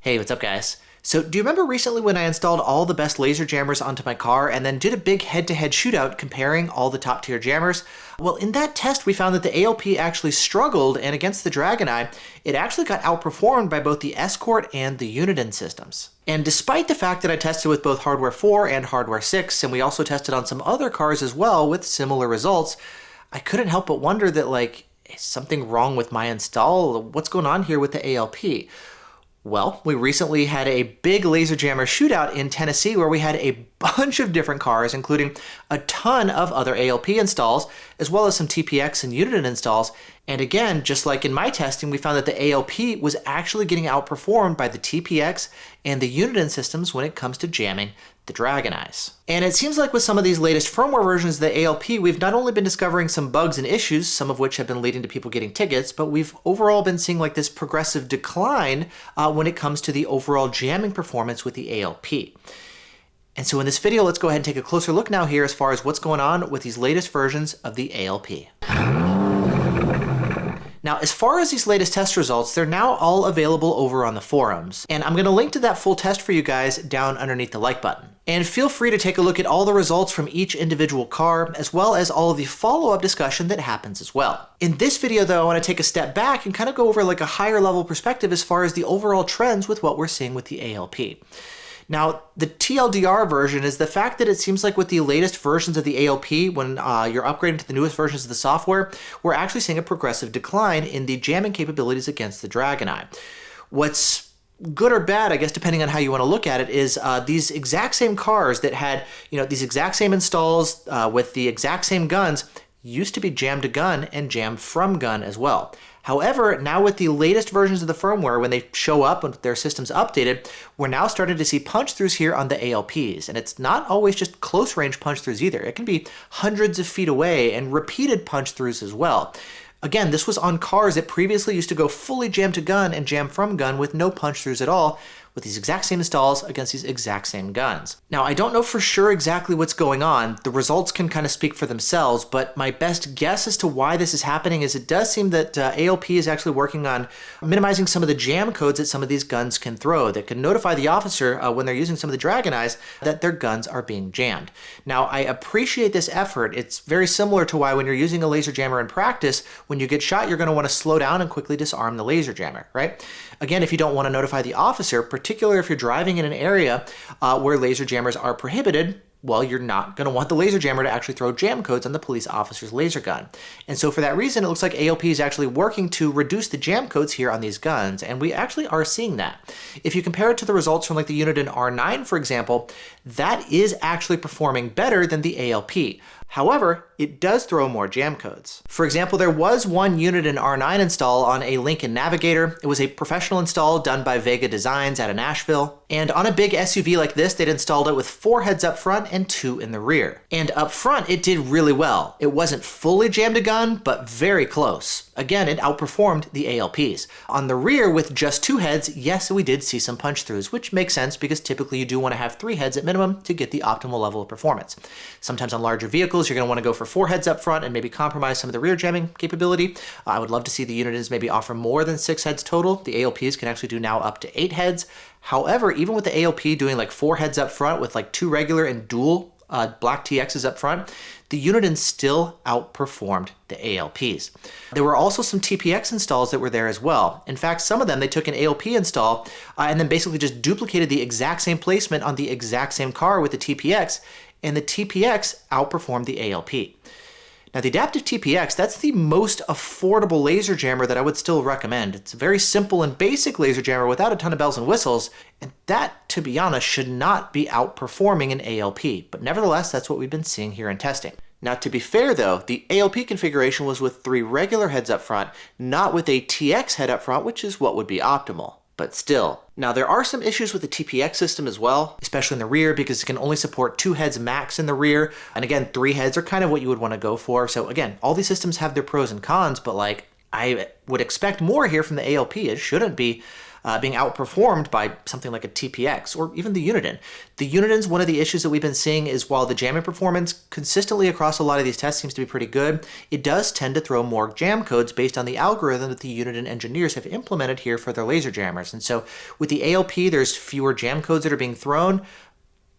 Hey, what's up guys? So do you remember recently when I installed all the best laser jammers onto my car and then did a big head-to-head shootout comparing all the top tier jammers? Well, in that test we found that the ALP actually struggled, and against the DragonEye, it actually got outperformed by both the Escort and the Uniden systems. And despite the fact that I tested with both hardware 4 and hardware 6, and we also tested on some other cars as well with similar results, I couldn't help but wonder that is something wrong with my install? What's going on here with the ALP? Well, we recently had a big laser jammer shootout in Tennessee where we had a bunch of different cars, including a ton of other ALP installs, as well as some TPX and Uniden installs. And again, just like in my testing, we found that the ALP was actually getting outperformed by the TPX and the Uniden systems when it comes to jamming the DragonEyes. And it seems like with some of these latest firmware versions of the ALP, we've not only been discovering some bugs and issues, some of which have been leading to people getting tickets, but we've overall been seeing this progressive decline when it comes to the overall jamming performance with the ALP. And so in this video, let's go ahead and take a closer look now here as far as what's going on with these latest versions of the ALP. Now, as far as these latest test results, they're now all available over on the forums. And I'm going to link to that full test for you guys down underneath the like button. And feel free to take a look at all the results from each individual car, as well as all of the follow-up discussion that happens as well. In this video, though, I want to take a step back and kind of go over a higher level perspective as far as the overall trends with what we're seeing with the ALP. Now, the TLDR version is the fact that it seems like with the latest versions of the ALP, when you're upgrading to the newest versions of the software, we're actually seeing a progressive decline in the jamming capabilities against the DragonEye. What's good or bad, I guess, depending on how you want to look at it, is these exact same cars that had, these exact same installs with the exact same guns used to be jammed to gun and jammed from gun as well. However, now with the latest versions of the firmware, when they show up and their system's updated, we're now starting to see punch-throughs here on the ALPs. And it's not always just close-range punch-throughs either. It can be hundreds of feet away and repeated punch-throughs as well. Again, this was on cars that previously used to go fully jam to gun and jam from gun with no punch-throughs at all, with these exact same installs against these exact same guns. Now, I don't know for sure exactly what's going on. The results can kind of speak for themselves, but my best guess as to why this is happening is it does seem that ALP is actually working on minimizing some of the jam codes that some of these guns can throw that can notify the officer when they're using some of the DragonEyes that their guns are being jammed. Now, I appreciate this effort. It's very similar to why when you're using a laser jammer in practice, when you get shot, you're going to want to slow down and quickly disarm the laser jammer, right? Again, if you don't want to notify the officer, particularly if you're driving in an area where laser jammers are prohibited, well, you're not going to want the laser jammer to actually throw jam codes on the police officer's laser gun. And so for that reason, it looks like ALP is actually working to reduce the jam codes here on these guns, and we actually are seeing that. If you compare it to the results from the Uniden R9, for example, that is actually performing better than the ALP. However, it does throw more jam codes. For example, there was one Uniden R9 install on a Lincoln Navigator. It was a professional install done by Vega Designs out of Nashville. And on a big SUV like this, they'd installed it with 4 heads up front and 2 in the rear. And up front, it did really well. It wasn't fully jammed to gun, but very close. Again, it outperformed the ALPs. On the rear, with just 2 heads, yes, we did see some punch-throughs, which makes sense because typically you do want to have 3 heads at minimum to get the optimal level of performance. Sometimes on larger vehicles, you're going to want to go for 4 heads up front and maybe compromise some of the rear jamming capability. I would love to see the Unidens maybe offer more than 6 heads total. The ALPs can actually do now up to 8 heads. However, even with the ALP doing 4 heads up front with 2 regular and dual black TXs up front, the Uniden still outperformed the ALPs. There were also some TPX installs that were there as well. In fact, some of them, they took an ALP install and then basically just duplicated the exact same placement on the exact same car with the TPX, and the TPX outperformed the ALP. Now, the adaptive TPX, that's the most affordable laser jammer that I would still recommend. It's a very simple and basic laser jammer without a ton of bells and whistles, and that, to be honest, should not be outperforming an ALP, but nevertheless, that's what we've been seeing here in testing. Now, to be fair though, the ALP configuration was with 3 regular heads up front, not with a TX head up front, which is what would be optimal. But still. Now, there are some issues with the TPX system as well, especially in the rear, because it can only support 2 heads max in the rear. And again, 3 heads are kind of what you would want to go for. So again, all these systems have their pros and cons, but I would expect more here from the ALP. It shouldn't be being outperformed by something like a TPX or even the Uniden. The Uniden's one of the issues that we've been seeing is while the jamming performance consistently across a lot of these tests seems to be pretty good, it does tend to throw more jam codes based on the algorithm that the Uniden engineers have implemented here for their laser jammers. And so with the ALP, there's fewer jam codes that are being thrown,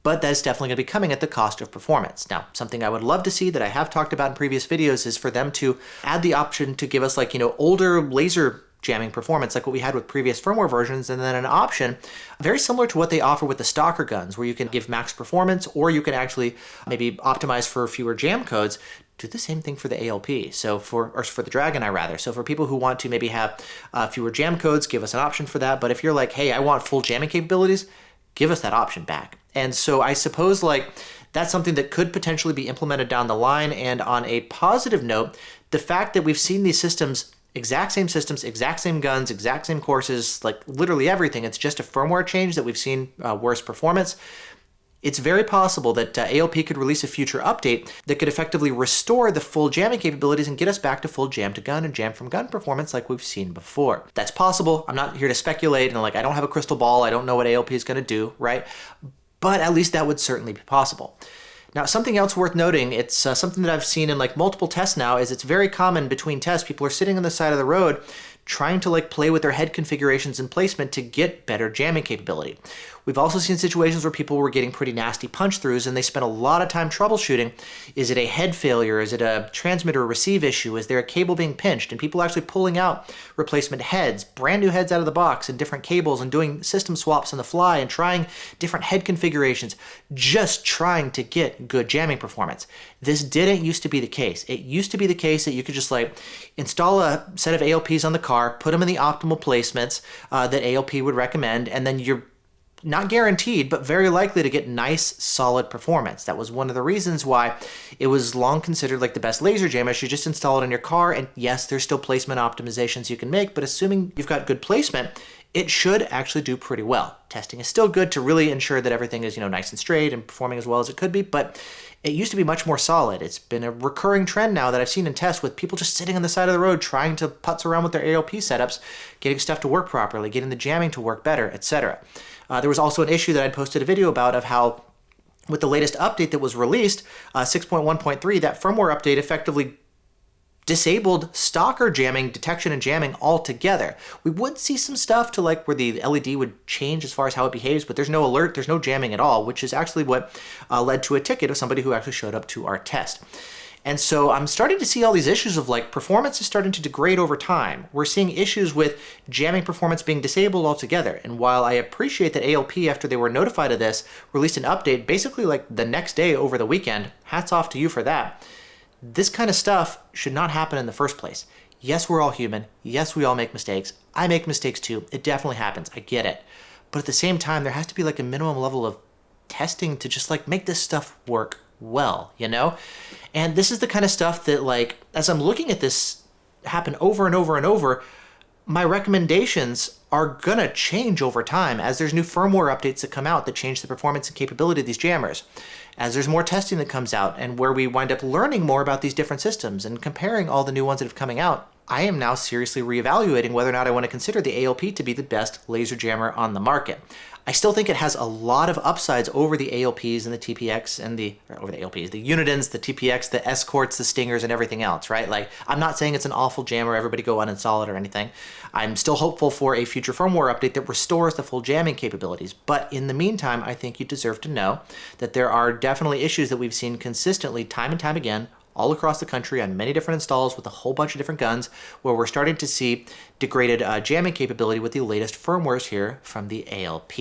but that's definitely going to be coming at the cost of performance. Now, something I would love to see that I have talked about in previous videos is for them to add the option to give us like, older laser jamming performance like what we had with previous firmware versions, and then an option very similar to what they offer with the stalker guns, where you can give max performance or you can actually maybe optimize for fewer jam codes. Do the same thing for the ALP, for the DragonEye rather. So for people who want to maybe have fewer jam codes, give us an option for that. But if you're like, hey, I want full jamming capabilities, give us that option back. And so I suppose like that's something that could potentially be implemented down the line. And on a positive note, the fact that we've seen these systems, exact same systems, exact same guns, exact same courses, like literally everything, it's just a firmware change that we've seen worse performance. It's very possible that ALP could release a future update that could effectively restore the full jamming capabilities and get us back to full jam to gun and jam from gun performance like we've seen before. That's possible. I'm not here to speculate, and I don't have a crystal ball. I don't know what ALP is going to do, right? But at least that would certainly be possible. Now, something else worth noting, it's something that I've seen in multiple tests now, is it's very common between tests. People are sitting on the side of the road trying to play with their head configurations and placement to get better jamming capability. We've also seen situations where people were getting pretty nasty punch throughs and they spent a lot of time troubleshooting. Is it a head failure? Is it a transmitter or receive issue? Is there a cable being pinched? And people actually pulling out replacement heads, brand new heads out of the box and different cables, and doing system swaps on the fly and trying different head configurations, just trying to get good jamming performance. This didn't used to be the case. It used to be the case that you could just install a set of ALPs on the car, put them in the optimal placements that ALP would recommend, and then you're not guaranteed, but very likely to get nice, solid performance. That was one of the reasons why it was long considered the best laser jammer. You just install it in your car, and yes, there's still placement optimizations you can make, but assuming you've got good placement, it should actually do pretty well. Testing is still good to really ensure that everything is, nice and straight and performing as well as it could be, but it used to be much more solid. It's been a recurring trend now that I've seen in tests with people just sitting on the side of the road trying to putz around with their ALP setups, getting stuff to work properly, getting the jamming to work better, etc. There was also an issue that I'd posted a video about of how with the latest update that was released, 6.1.3, that firmware update effectively disabled stalker jamming, detection and jamming altogether. We would see some stuff to where the LED would change as far as how it behaves, but there's no alert, there's no jamming at all, which is actually what led to a ticket of somebody who actually showed up to our test. And so I'm starting to see all these issues of performance is starting to degrade over time. We're seeing issues with jamming performance being disabled altogether. And while I appreciate that ALP, after they were notified of this, released an update basically the next day over the weekend, hats off to you for that. This kind of stuff should not happen in the first place. Yes, we're all human. Yes, we all make mistakes. I make mistakes too. It definitely happens. I get it. But at the same time, there has to be a minimum level of testing to just make this stuff work well, And this is the kind of stuff that as I'm looking at this happen over and over and over, my recommendations are gonna change over time as there's new firmware updates that come out that change the performance and capability of these jammers, as there's more testing that comes out and where we wind up learning more about these different systems and comparing all the new ones that have coming out. I am now seriously reevaluating whether or not I want to consider the ALP to be the best laser jammer on the market. I still think it has a lot of upsides over the ALPs and the TPX and the Unidens, the TPX, the Escorts, the Stingers, and everything else, right? I'm not saying it's an awful jammer, everybody go uninstall it or anything. I'm still hopeful for a future firmware update that restores the full jamming capabilities. But in the meantime, I think you deserve to know that there are definitely issues that we've seen consistently time and time again all across the country on many different installs with a whole bunch of different guns, where we're starting to see degraded jamming capability with the latest firmwares here from the ALP.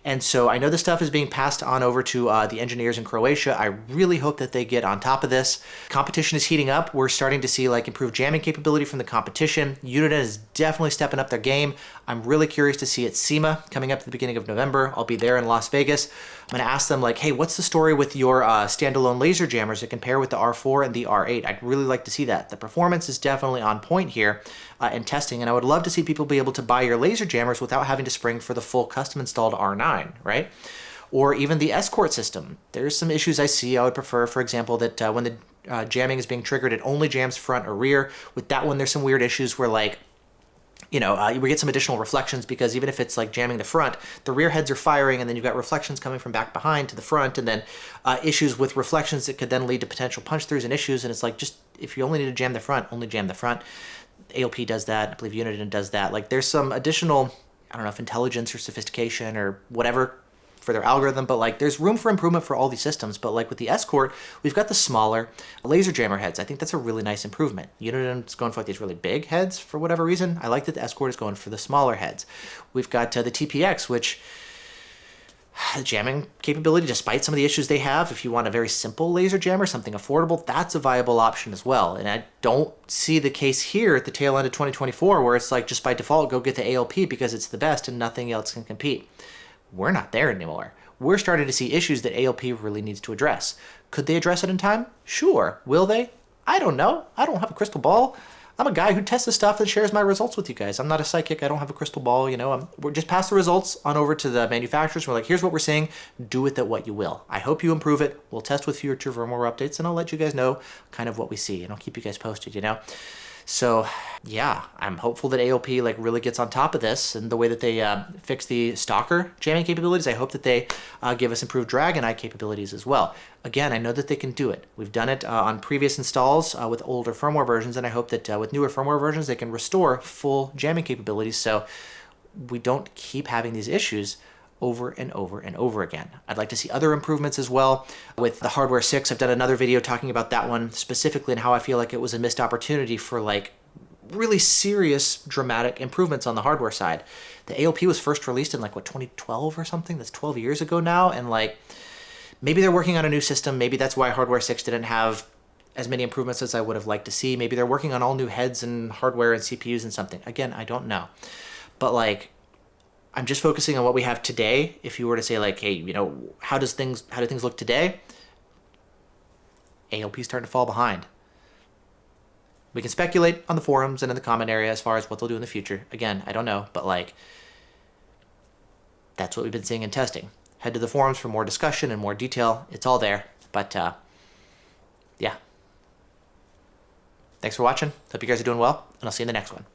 And so I know this stuff is being passed on over to the engineers in Croatia. I really hope that they get on top of this. Competition is heating up. We're starting to see improved jamming capability from the competition. Uniden is definitely stepping up their game. I'm really curious to see at SEMA coming up at the beginning of November. I'll be there in Las Vegas. I'm going to ask them hey, what's the story with your standalone laser jammers that compare with the R4 and the R8? I'd really like to see that. The performance is definitely on point here in testing, and I would love to see people be able to buy your laser jammers without having to spring for the full custom installed R9, right? Or even the Escort system. There's some issues I see. I would prefer, for example, that when the jamming is being triggered, it only jams front or rear. With that one, there's some weird issues where we get some additional reflections because even if it's like jamming the front, the rear heads are firing and then you've got reflections coming from back behind to the front, and then issues with reflections that could then lead to potential punch throughs and issues. And it's like, just if you only need to jam the front, only jam the front. ALP does that. I believe Uniden does that. Like there's some additional, I don't know if intelligence or sophistication or whatever for their algorithm, but like there's room for improvement for all these systems. But like with the Escort, we've got the smaller laser jammer heads. I think that's a really nice improvement. Uniden's going for like these really big heads for whatever reason. I like that the Escort is going for the smaller heads. We've got the TPX, which the jamming capability, despite some of the issues they have, if you want a very simple laser jammer, something affordable, that's a viable option as well. And I don't see the case here at the tail end of 2024 where it's like just by default go get the ALP because it's the best and nothing else can compete. We're not there anymore. We're starting to see issues that ALP really needs to address. Could they address it in time? Sure. Will they? I don't know. I don't have a crystal ball. I'm a guy who tests the stuff and shares my results with you guys. I'm not a psychic. I don't have a crystal ball. We're just pass the results on over to the manufacturers. We're like, here's what we're seeing. Do with it what you will. I hope you improve it. We'll test with future firmware updates, and I'll let you guys know kind of what we see, and I'll keep you guys posted, So yeah, I'm hopeful that ALP like really gets on top of this, and the way that they fix the stalker jamming capabilities, I hope that they give us improved DragonEye capabilities as well. Again, I know that they can do it. We've done it on previous installs with older firmware versions, and I hope that with newer firmware versions, they can restore full jamming capabilities so we don't keep having these issues over and over and over again. I'd like to see other improvements as well. With the Hardware 6, I've done another video talking about that one specifically and how I feel like it was a missed opportunity for like really serious dramatic improvements on the hardware side. The ALP was first released in like 2012 or something. That's 12 years ago now, and like maybe they're working on a new system. Maybe that's why Hardware 6 didn't have as many improvements as I would have liked to see. Maybe they're working on all new heads and hardware and CPUs and something. Again, I don't know. But like, I'm just focusing on what we have today. If you were to say like, hey, how do things look today? ALP's starting to fall behind. We can speculate on the forums and in the comment area as far as what they'll do in the future. Again, I don't know, but like, that's what we've been seeing in testing. Head to the forums for more discussion and more detail. It's all there. But yeah. Thanks for watching. Hope you guys are doing well, and I'll see you in the next one.